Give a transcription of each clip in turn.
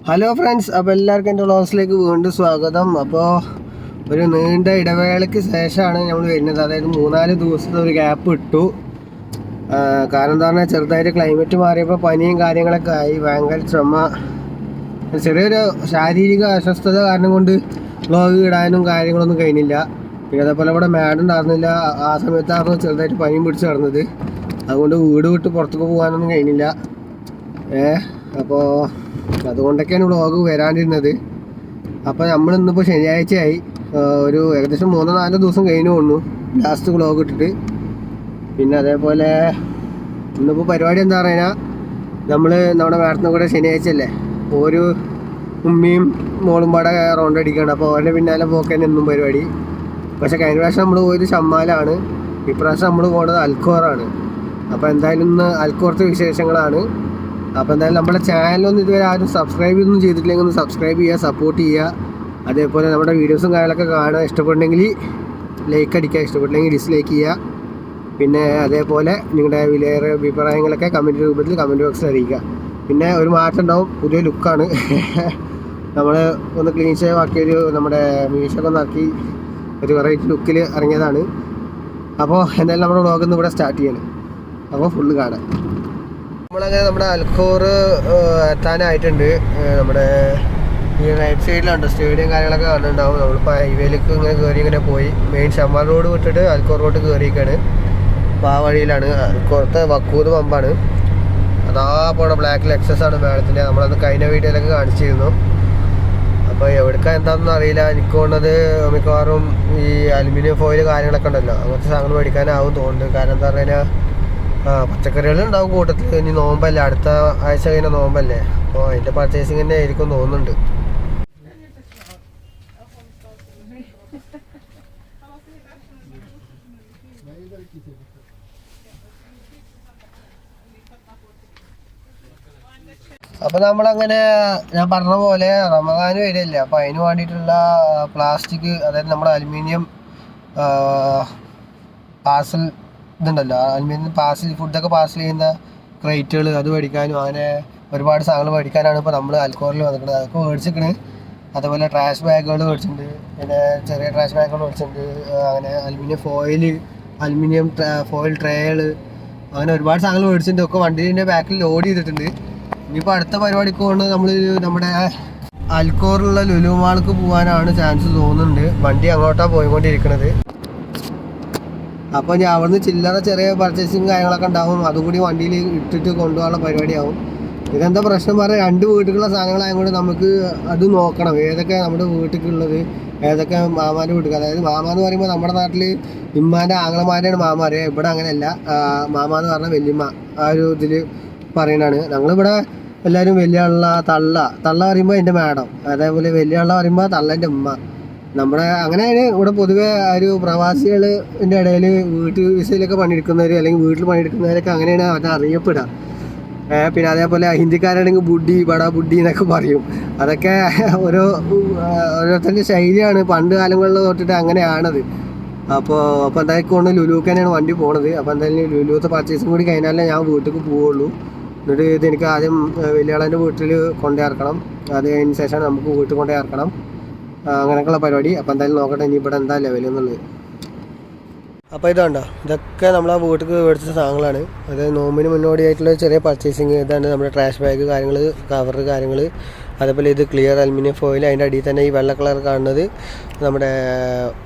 Hello friends, അപ്പോൾ എല്ലാവർക്കും എൻ്റെ വ്ളോഗ്സിലേക്ക് വീണ്ടും സ്വാഗതം. അപ്പോൾ ഒരു നീണ്ട ഇടവേളയ്ക്ക് ശേഷമാണ് നമ്മൾ വരുന്നത്. അതായത് 3-4 ദിവസത്തെ ഒരു ഗ്യാപ്പ് ഇട്ടു. കാരണം എന്താ പറഞ്ഞാൽ ചെറുതായിട്ട് ക്ലൈമറ്റ് മാറിയപ്പോൾ പനിയും കാര്യങ്ങളൊക്കെ ആയി, ഭയങ്കര ചുമ, ചെറിയൊരു ശാരീരിക അസ്വസ്ഥത കാരണം കൊണ്ട് വ്ളോഗ് ഇടാനും കാര്യങ്ങളൊന്നും കഴിഞ്ഞില്ല. പിന്നെ അതേപോലെ ഇവിടെ മാഡം ഉണ്ടായിരുന്നില്ല, ആ സമയത്തായിരുന്നു ചെറുതായിട്ട് പനിയും പിടിച്ച് കിടന്നത്. അതുകൊണ്ട് വീട് വിട്ട് പുറത്തേക്ക് പോകാനൊന്നും കഴിഞ്ഞില്ല. അപ്പോൾ അതുകൊണ്ടൊക്കെയാണ് വ്ളോഗ് വരാണ്ടിരുന്നത്. അപ്പോൾ നമ്മളിന്നിപ്പോൾ ശനിയാഴ്ചയായി, ഒരു ഏകദേശം 3-4 ദിവസം കഴിഞ്ഞു തോന്നുന്നു ലാസ്റ്റ് വ്ളോഗ് ഇട്ടിട്ട്. പിന്നെ അതേപോലെ ഇന്നിപ്പോൾ പരിപാടി എന്താ പറഞ്ഞാൽ, നമ്മൾ നമ്മുടെ മാഡത്തിനെ കൂടെ ശനിയാഴ്ച അല്ലേ, ഒരു ഉമ്മയും മോളും പാടെ റൗണ്ട് അടിക്കുകയാണ്. അപ്പോൾ അവരുടെ പിന്നാലെ പോക്കാൻ എന്നും പരിപാടി. പക്ഷേ കഴിഞ്ഞ പ്രാവശ്യം നമ്മൾ പോയത് ഷമ്മാലാണ്, ഇപ്രാവശ്യം നമ്മൾ പോകുന്നത് അൽക്കോറാണ്. അപ്പോൾ എന്തായാലും ഇന്ന് അൽക്കോറത്തെ വിശേഷങ്ങളാണ്. അപ്പോൾ എന്തായാലും നമ്മുടെ ചാനലൊന്നും ഇതുവരെ ആരും സബ്സ്ക്രൈബ് ഒന്നും ചെയ്തിട്ടില്ലെങ്കിൽ ഒന്ന് സബ്സ്ക്രൈബ് ചെയ്യുക, സപ്പോർട്ട് ചെയ്യുക. അതേപോലെ നമ്മുടെ വീഡിയോസും കാര്യങ്ങളൊക്കെ കാണുക, ഇഷ്ടപ്പെട്ടെങ്കിൽ ലൈക്ക് അടിക്കുക, ഇഷ്ടപ്പെട്ടില്ലെങ്കിൽ ഡിസ്ലൈക്ക് ചെയ്യുക. പിന്നെ അതേപോലെ നിങ്ങളുടെ വിലയേറിയ അഭിപ്രായങ്ങളൊക്കെ കമൻറ്റ് രൂപത്തിൽ കമൻറ്റ് ബോക്സിൽ അറിയിക്കുക. പിന്നെ ഒരു മാറ്റം ഉണ്ടാവും, പുതിയ ലുക്കാണ്. നമ്മൾ ഒന്ന് ക്ലീൻ ഷേവ് ആക്കിയൊരു നമ്മുടെ മീശൊക്കെ ഒന്ന് ആക്കി ഒരു വെറൈറ്റി ലുക്കിൽ ഇറങ്ങിയതാണ്. അപ്പോൾ എന്തായാലും നമ്മുടെ വ്ളോഗൊന്നും ഇവിടെ സ്റ്റാർട്ട് ചെയ്യണം. അപ്പോൾ ഫുള്ള് കാണാം. നമ്മളങ്ങനെ നമ്മുടെ അൽക്കോർ എത്താനായിട്ടുണ്ട്. നമ്മുടെ ഈ റൈറ്റ് സൈഡിലുണ്ട് സ്റ്റേഡിയം കാര്യങ്ങളൊക്കെ കാണുന്നുണ്ടാവും. നമ്മളിപ്പോൾ ഹൈവേയിലേക്ക് ഇങ്ങനെ പോയി മെയിൻ ഷമ്മാർ റോഡ് വിട്ടിട്ട് അൽക്കോർ റോഡ് കയറിയിരിക്കുകയാണ്. അപ്പോൾ ആ വഴിയിലാണ് അൽക്കോറത്തെ വക്കൂത് പമ്പാണ്. അതാ പോണ ബ്ലാക്ക് ലെക്സസ് ആണ് മേളത്തിൻ്റെ. നമ്മളത് കഴിഞ്ഞ വീഡിയോയിലൊക്കെ കാണിച്ചിരുന്നു. അപ്പോൾ എവിടേക്കാണ് എന്താണെന്ന് അറിയില്ല. എനിക്ക് തോന്നുന്നത് മിക്കവാറും ഈ അലുമിനിയം ഫോയിൽ കാര്യങ്ങളൊക്കെ ഉണ്ടല്ലോ, അങ്ങനത്തെ സാധനങ്ങൾ മേടിക്കാനാവും തോന്നുന്നുണ്ട്. കാരണം എന്താ പറഞ്ഞാൽ പച്ചക്കറികളുണ്ടാവും കൂട്ടത്തിൽ. ഇനി നോമ്പല്ലേ, അടുത്ത ആഴ്ച കഴിഞ്ഞ നോമ്പല്ലേ, അപ്പോൾ അതിൻ്റെ പർച്ചേസിങ് തന്നെ ആയിരിക്കും തോന്നുന്നുണ്ട്. അപ്പോൾ നമ്മളങ്ങനെ ഞാൻ പറഞ്ഞ പോലെ റമദാൻ വരില്ല. അപ്പോൾ അതിന് വേണ്ടിയിട്ടുള്ള പ്ലാസ്റ്റിക്, അതായത് നമ്മുടെ അലുമിനിയം പാർസൽ ഇതുണ്ടല്ലോ, അലുമിനിയം പാർസൽ ഫുഡൊക്കെ പാർസൽ ചെയ്യുന്ന ക്രേറ്റുകൾ, അത് മേടിക്കാനും അങ്ങനെ ഒരുപാട് സാധനങ്ങൾ മേടിക്കാനാണ് ഇപ്പോൾ നമ്മൾ അൽക്കോറിൽ വന്നിട്ടുള്ളത്. അതൊക്കെ മേടിച്ചിരിക്കണ്. അതുപോലെ ട്രാഷ് ബാഗുകൾ മേടിച്ചിട്ടുണ്ട്, പിന്നെ ചെറിയ ട്രാഷ് ബാഗുകൾ മേടിച്ചിട്ടുണ്ട്. അങ്ങനെ അലുമിനിയം ഫോയിൽ ട്രേകൾ, അങ്ങനെ ഒരുപാട് സാധനങ്ങൾ മേടിച്ചിട്ടുണ്ട്. ഒക്കെ വണ്ടീൻ്റെ ബാക്കിൽ ലോഡ് ചെയ്തിട്ടുണ്ട്. ഇനിയിപ്പോൾ അടുത്ത പരിപാടിക്ക് കൊണ്ട് നമ്മൾ നമ്മുടെ അൽക്കോറിലുള്ള ലുലു മാൾക്ക് പോകാനാണ് ചാൻസ് തോന്നുന്നുണ്ട്. വണ്ടി അങ്ങോട്ടാണ് പോയിക്കൊണ്ടിരിക്കുന്നത്. അപ്പോൾ ഞാൻ അവിടുന്ന് ചില്ലറ ചെറിയ പർച്ചേസിങ് കാര്യങ്ങളൊക്കെ ഉണ്ടാവും, അതുകൂടി വണ്ടിയിൽ ഇട്ടിട്ട് കൊണ്ടുപോകാനുള്ള പരിപാടിയാവും. ഇതെന്താ പ്രശ്നം പറയാം, 2 വീട്ടിലുള്ള സാധനങ്ങളായതുകൊണ്ട് നമുക്ക് അത് നോക്കണം, ഏതൊക്കെ നമ്മുടെ വീട്ടിലുള്ളത്, ഏതൊക്കെ മാമാൻ്റെ വീട്ടിൽ. അതായത് മാമ എന്ന് പറയുമ്പോൾ നമ്മുടെ നാട്ടിൽ ഇമ്മാൻ്റെ ആങ്ങളമാരെയാണ് മാമ അറിയാം. ഇവിടെ അങ്ങനെയല്ല, മാമ എന്ന് പറഞ്ഞാൽ വല്യമ്മ, ആ ഒരു ഇതിൽ പറയുന്നതാണ്. ഞങ്ങളിവിടെ എല്ലാവരും വലിയ ആളുള്ള തള്ള പറയുമ്പോൾ എൻ്റെ മാഡം, അതേപോലെ വലിയ ആളെ പറയുമ്പോൾ തള്ളൻ്റെ ഉമ്മ. നമ്മുടെ അങ്ങനെയാണ് ഇവിടെ പൊതുവെ ഒരു പ്രവാസികളുടെ ഇടയിൽ വീട്ടു വിസയിലൊക്കെ പണിയെടുക്കുന്നവർ അല്ലെങ്കിൽ വീട്ടിൽ പണിയെടുക്കുന്നവരൊക്കെ അങ്ങനെയാണ് അവരെ അറിയപ്പെടുക. പിന്നെ അതേപോലെ ഹിന്ദിക്കാരാണെങ്കിൽ ബുഡ്ഡി, ബടാ ബുഡ്ഡി എന്നൊക്കെ പറയും. അതൊക്കെ ഓരോരുത്തരുടെ ശൈലിയാണ്, പണ്ട് കാലങ്ങളിൽ തൊട്ടിട്ട് അങ്ങനെയാണത്. അപ്പോൾ എന്തായിക്കൊണ്ട് ലുലുക്ക് തന്നെയാണ് വണ്ടി പോണത്. അപ്പോൾ എന്തായാലും ലുലുത്തെ പർച്ചേസും കൂടി കഴിഞ്ഞാലേ ഞാൻ വീട്ടിലേക്ക് പോവുള്ളൂ. എന്നിട്ട് ഇത് എനിക്ക് ആദ്യം വലിയാളൻ്റെ വീട്ടിൽ കൊണ്ടുപോയിറക്കണം, അത് കഴിഞ്ഞ ശേഷമാണ് നമുക്ക് വീട്ടിൽ കൊണ്ടുപോയിറക്കണം. അങ്ങനെയൊക്കെയുള്ള പരിപാടി. അപ്പോൾ എന്തായാലും നോക്കട്ടെ ഇനി ഇവിടെ എന്താ ലെവൽ എന്നുള്ളത്. അപ്പോൾ ഇതുണ്ടോ, ഇതൊക്കെ നമ്മളാ വീട്ടിൽ മേടിച്ച സാധനങ്ങളാണ്. അതായത് നോമ്പിന് മുന്നോടിയായിട്ടുള്ള ചെറിയ പർച്ചേസിങ്. ഇതാണ് നമ്മുടെ ട്രാഷ് ബാഗ് കാര്യങ്ങൾ, കവർ കാര്യങ്ങൾ. അതേപോലെ ഇത് ക്ലിയർ അലുമിനിയം ഫോയിൽ. അതിൻ്റെ അടിയിൽ തന്നെ ഈ വെള്ള കളർ കാണുന്നത് നമ്മുടെ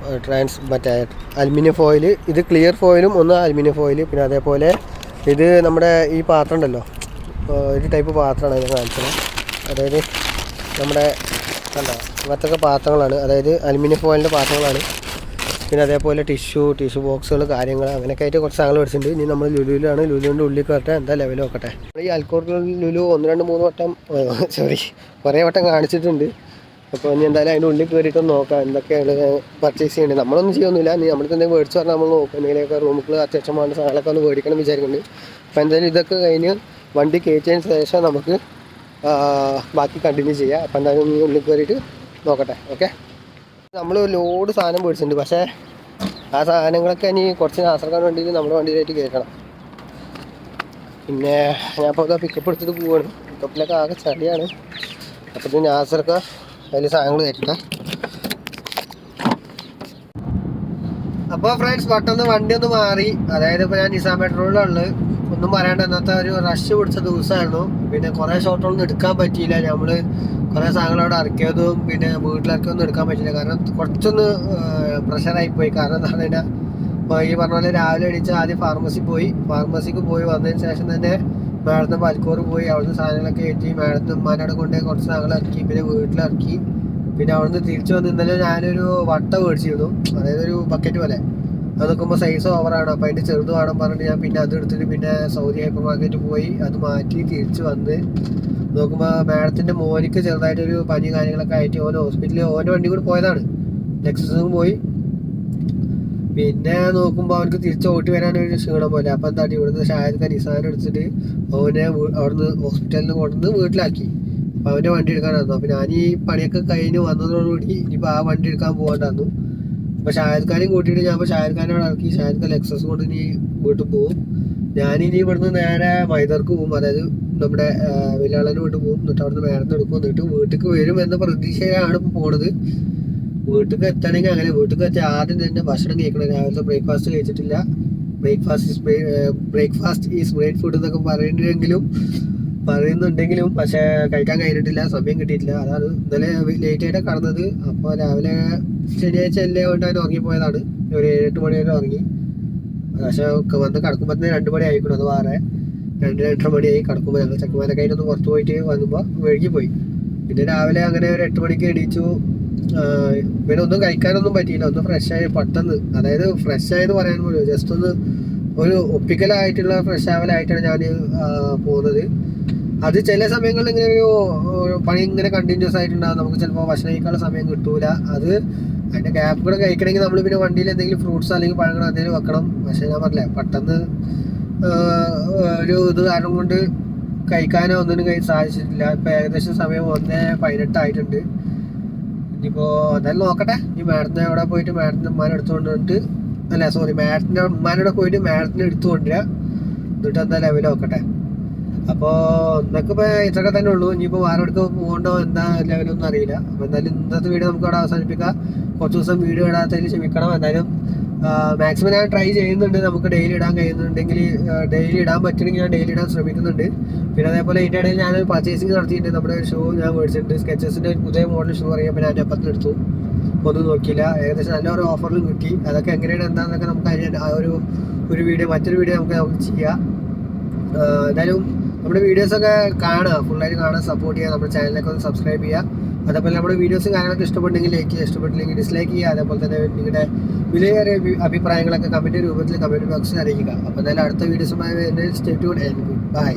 മറ്റേ അലുമിനിയം ഫോയിൽ. ഇത് ക്ലിയർ ഫോയിലും ഒന്ന് അലുമിനിയം ഫോയിൽ. പിന്നെ അതേപോലെ ഇത് നമ്മുടെ ഈ പാത്രം ഉണ്ടല്ലോ, ഒരു ടൈപ്പ് പാത്രമാണ് അതിനെ കാണിച്ചത്. അതായത് നമ്മുടെ കണ്ടോ, അങ്ങനത്തെ പാത്രങ്ങളാണ്, അതായത് അലുമിനിയം ഫോയിലിൻ്റെ പാത്രങ്ങളാണ്. പിന്നെ അതേപോലെ ടിഷ്യൂ ബോക്സുകൾ കാര്യങ്ങൾ അങ്ങനെയൊക്കെ ആയിട്ട് കുറച്ച് സാധനങ്ങൾ മേടിച്ചിട്ടുണ്ട്. ഇനി നമ്മൾ ലുലുവിലാണ്, ലുലുവിൻ്റെ ഉള്ളിൽ കയറട്ടെ, എന്താ ലെവൽ നോക്കട്ടെ. ഈ അൽക്കോറിൽ ലുലു 1, 2, 3 വട്ടം കുറേ വട്ടം കാണിച്ചിട്ടുണ്ട്. അപ്പോൾ ഇനി എന്തായാലും അതിൻ്റെ ഉള്ളിൽ കയറിയിട്ടൊന്ന് നോക്കാം എന്തൊക്കെയാണ് പർച്ചേസ് ചെയ്യേണ്ടത്. നമ്മളൊന്നും ചെയ്യൊന്നുമില്ല, നീ നമ്മൾക്ക് എന്തെങ്കിലും മേടിച്ച് പറഞ്ഞാൽ നമ്മൾ നോക്കും. എന്തെങ്കിലുമൊക്കെ റൂമുകൾ അത്യാവശ്യം വേണ്ട സാധനങ്ങളൊക്കെ ഒന്ന് മേടിക്കണം വിചാരിക്കുന്നുണ്ട്. അപ്പോൾ എന്തായാലും ഇതൊക്കെ കഴിഞ്ഞ് വണ്ടി കയറ്റിയതിന് ശേഷം നമുക്ക് ബാക്കി കണ്ടിന്യൂ ചെയ്യാം. അപ്പോൾ എന്തായാലും നീ ഉള്ളിൽ കയറിയിട്ട് നോക്കട്ടെ. ഓക്കെ, നമ്മൾ ലോഡ് സാധനം മേടിച്ചിട്ടുണ്ട്. പക്ഷേ ആ സാധനങ്ങളൊക്കെ ഇനി കുറച്ച് നാസർക്കാൻ വേണ്ടിയിട്ട് നമ്മുടെ വണ്ടിയിലായിട്ട് കയറ്റണം. പിന്നെ ഞാൻ ഇപ്പോൾ പിക്കപ്പ് എടുത്തിട്ട് പോവുകയാണ്. പിക്കപ്പിലൊക്കെ ആകെ ചളിയാണ്. അപ്പോൾ ഇത് നാസർക്ക് അതിൽ സാധനങ്ങൾ കയറ്റട്ടെ. അപ്പോൾ ഫ്രണ്ട്സ് പെട്ടെന്ന് വണ്ടി ഒന്ന് മാറി. അതായത് ഇപ്പോൾ ഞാൻ നിസാം പെട്രോളിലുള്ളത് ഒന്നും പറയാണ്ട് ഇന്നത്തെ ഒരു റഷ് പിടിച്ച ദിവസമായിരുന്നു. പിന്നെ കുറേ ഷോട്ടുകളൊന്നും എടുക്കാൻ പറ്റിയില്ല. നമ്മൾ കുറേ സാധനങ്ങൾ അവിടെ ഇറക്കിയതും പിന്നെ വീട്ടിലിറക്കിയൊന്നും എടുക്കാൻ പറ്റില്ല. കാരണം കുറച്ചൊന്ന് പ്രഷറായിപ്പോയി. കാരണം എന്താ പറഞ്ഞാൽ ഇപ്പോൾ ഈ പറഞ്ഞ പോലെ രാവിലെ എണീച്ച് ആദ്യം ഫാർമസിക്ക് പോയി വന്നതിന് ശേഷം തന്നെ മേടത്തിന് പൽക്കൂർ പോയി. അവിടുന്ന് സാധനങ്ങളൊക്കെ കയറ്റി മേടത്തിന് ഉമ്മാനോട് കൊണ്ടുപോയി കുറച്ച് സാധനങ്ങൾ ഇറക്കി. പിന്നെ വീട്ടിലിറക്കി. പിന്നെ അവിടുന്ന് തിരിച്ചു വന്ന് ഇന്നലെ ഞാനൊരു വട്ട മേടിച്ചിരുന്നു. അതായത് ഒരു ബക്കറ്റ് പോലെ. അത് നോക്കുമ്പോൾ സൈസ് ഓവറാണ്. അപ്പോൾ അതിൻ്റെ ചെറുത് വേണം പറഞ്ഞിട്ട് ഞാൻ പിന്നെ അത് എടുത്തിട്ട് പിന്നെ സൗദി ഹൈപ്പർ മാർക്കറ്റ് പോയി അത് മാറ്റി തിരിച്ച് വന്ന് നോക്കുമ്പോൾ മാഡത്തിൻ്റെ മോനിക്ക് ചെറുതായിട്ടൊരു പനി കാര്യങ്ങളൊക്കെ ആയിട്ട് ഓൻ ഹോസ്പിറ്റലിൽ ഓൻ്റെ വണ്ടി കൂടി പോയതാണ്. നെക്സസും പോയി. പിന്നെ നോക്കുമ്പോൾ അവനക്ക് തിരിച്ച് ഓട്ടി വരാനൊരു ക്ഷീണം പോലെ. അപ്പം എന്താ ഇവിടുന്ന് ഷാഹിദ് നിസാനം എടുത്തിട്ട് അവനെ അവിടുന്ന് ഹോസ്പിറ്റലിൽ നിന്ന് കൊണ്ടുവന്ന് വീട്ടിലാക്കി. അപ്പോൾ അവൻ്റെ വണ്ടി എടുക്കാനായിരുന്നു. അപ്പോൾ ഞാൻ ഈ പണിയൊക്കെ കഴിഞ്ഞ് വന്നതോടുകൂടി ഇനിയിപ്പോൾ ആ വണ്ടി എടുക്കാൻ പോകാണ്ടായിരുന്നു. അപ്പോൾ ഷാഹിദ് ഖാനെയും കൂട്ടിയിട്ട് ഞാൻ ഇപ്പോൾ ഷാഹിദ് ഖാനെ അവിടെ ഇറക്കി. ഷാഹിദ് ഖാൻ ലെക്സസ് കൊണ്ട് ഇനി വീട്ടിൽ പോകും. ഞാനിനി ഇവിടുന്ന് നേരെ മൈദർക്ക് പോകും. അതായത് നമ്മുടെ വലിയാളൻ്റെ വീട്ടിൽ പോകും. എന്നിട്ട് അവിടുന്ന് മേടന്ന് എടുക്കും. എന്നിട്ട് വീട്ടിലേക്ക് വരും എന്ന പ്രതീക്ഷയിലാണ് ഇപ്പോൾ പോണത്. വീട്ടിൽ എത്തണമെങ്കിൽ അങ്ങനെ വീട്ടിൽ എത്തി ആദ്യം തന്നെ ഭക്ഷണം കഴിക്കണം. രാവിലത്തെ ബ്രേക്ക്ഫാസ്റ്റ് കഴിച്ചിട്ടില്ല. ബ്രേക്ക്ഫാസ്റ്റ് ഈസ് ഗ്രേറ്റ് ഫുഡ് എന്നൊക്കെ പറയുന്നുണ്ടെങ്കിലും പക്ഷേ കഴിക്കാൻ കഴിഞ്ഞിട്ടില്ല. സമയം കിട്ടിയിട്ടില്ല. അതാണ് ഇന്നലെ ലേറ്റായിട്ടാണ് കടന്നത്. അപ്പോൾ രാവിലെ ശനിയാഴ്ച അല്ലേ കൊണ്ട് അതിന് ഉറങ്ങിപ്പോയതാണ്. ഒരു 7-8 മണി വരെ ഉറങ്ങി. പക്ഷേ വന്ന് കിടക്കുമ്പോൾ തന്നെ 2 മണി ആയിക്കണം. അത് വേറെ 2-2:30 മണിയായി കിടക്കുമ്പോൾ. ഞങ്ങൾ ചെക്കന്മാരൊക്കെ അതിനൊന്ന് പുറത്ത് പോയിട്ട് വന്നുമ്പോൾ വൈകിപ്പോയി. പിന്നെ രാവിലെ അങ്ങനെ ഒരു 8 മണിക്ക് എണീച്ചു. പിന്നെ ഒന്നും കഴിക്കാനൊന്നും പറ്റിയില്ല. ഒന്ന് ഫ്രഷായി പെട്ടെന്ന്. അതായത് ഫ്രഷായെന്ന് പറയാൻ പോലും ജസ്റ്റ് ഒന്ന് ഒരു ഒപ്പിക്കലായിട്ടുള്ള ഫ്രഷ് ആവലായിട്ടാണ് ഞാൻ പോകുന്നത്. അത് ചില സമയങ്ങളിൽ ഇങ്ങനെ ഒരു പണി ഇങ്ങനെ കണ്ടിന്യൂസ് ആയിട്ടുണ്ടാകും. നമുക്ക് ചിലപ്പോൾ ഭക്ഷണം കഴിക്കാനുള്ള സമയം കിട്ടൂല. അത് അതിൻ്റെ ഗ്യാപ്പ് കൂടെ കഴിക്കണമെങ്കിൽ നമ്മൾ പിന്നെ വണ്ടിയിൽ എന്തെങ്കിലും ഫ്രൂട്ട്സ് അല്ലെങ്കിൽ പഴങ്ങൾ എന്തെങ്കിലും വെക്കണം. പക്ഷേ ഞാൻ പറഞ്ഞില്ല പെട്ടെന്ന് ഒരു ഇത് കാരണം കൊണ്ട് കഴിക്കാനോ ഒന്നിനും സാധിച്ചിട്ടില്ല. ഇപ്പം ഏകദേശം സമയം 1:18 ആയിട്ടുണ്ട്. ഇനിയിപ്പോൾ എന്തായാലും നോക്കട്ടെ. ഈ മാഡത്തിനെ അവിടെ പോയിട്ട് മാഡത്തിൻ്റെ ഉമ്മാനെ എടുത്തുകൊണ്ട് വന്നിട്ട് മാഡത്തിൻ്റെ ഉമ്മാനോടെ പോയിട്ട് മാഡത്തിനെ എടുത്തുകൊണ്ടിരിക്കുക. എന്നിട്ട് എന്താ ലെവൽ നോക്കട്ടെ. അപ്പോൾ ഇന്നൊക്കെ ഇപ്പോൾ ഇത്രയൊക്കെ തന്നെ ഉള്ളൂ. ഇനിയിപ്പോൾ വേറെ എടുക്കുക പോകണ്ടോ എന്താ ലെവലൊന്നും അറിയില്ല. അപ്പോൾ എന്തായാലും ഇന്നത്തെ വീഡിയോ നമുക്ക് അവിടെ അവസാനിപ്പിക്കാം. കുറച്ച് ദിവസം വീഡിയോ ഇടാത്തതിൽ ക്ഷമിക്കണം. എന്തായാലും മാക്സിമം ഞാൻ ട്രൈ ചെയ്യുന്നുണ്ട്. നമുക്ക് ഡെയിലി ഇടാൻ കഴിയുന്നുണ്ടെങ്കിൽ ഡെയിലി ഇടാൻ പറ്റുമെങ്കിൽ ഞാൻ ഡെയിലി ഇടാൻ ശ്രമിക്കുന്നുണ്ട്. പിന്നെ അതേപോലെ ഇതിൻ്റെ ഇടയിൽ ഞാൻ പർച്ചേസിങ് നടത്തിയിട്ടുണ്ട്. നമ്മുടെ ഒരു ഷൂ ഞാൻ മേടിച്ചിട്ടുണ്ട്. സ്കെച്ചസിൻ്റെ ഒരു പുതിയ മോഡൽ ഷൂ അറിയാൻ ഞാൻ അപ്പത്തിന് എടുത്തു. ഒന്നും നോക്കിയില്ല. ഏകദേശം നല്ലൊരു ഓഫറിലും കിട്ടി. അതൊക്കെ എങ്ങനെയാണ് എന്താണെന്നൊക്കെ നമുക്ക് അതിന് ആ ഒരു വീഡിയോ മറ്റൊരു വീഡിയോ നമുക്ക് ചെയ്യാം. എന്തായാലും നമ്മുടെ വീഡിയോസൊക്കെ കാണുക, ഫുള്ളായിട്ട് കാണാൻ സപ്പോർട്ട് ചെയ്യുക. നമ്മുടെ ചാനലിലൊക്കെ ഒന്ന് സബ്സ്ക്രൈബ് ചെയ്യുക. അതേപോലെ നമ്മുടെ വീഡിയോസും കാര്യങ്ങളൊക്കെ ഇഷ്ടപ്പെട്ടെങ്കിൽ ലൈക്ക് ചെയ്യുക, ഇഷ്ടപ്പെട്ടില്ലെങ്കിൽ ഡിസ്ലൈക്ക് ചെയ്യുക. അതേപോലെ തന്നെ നിങ്ങളുടെ വിലയേറിയ അഭിപ്രായങ്ങളൊക്കെ കമൻറ്റ് രൂപത്തിൽ കമൻറ്റ് ബോക്സിൽ അറിയിക്കുക. അപ്പോൾ എന്തായാലും അടുത്ത വീഡിയോസുമായി stay tuned and good bye.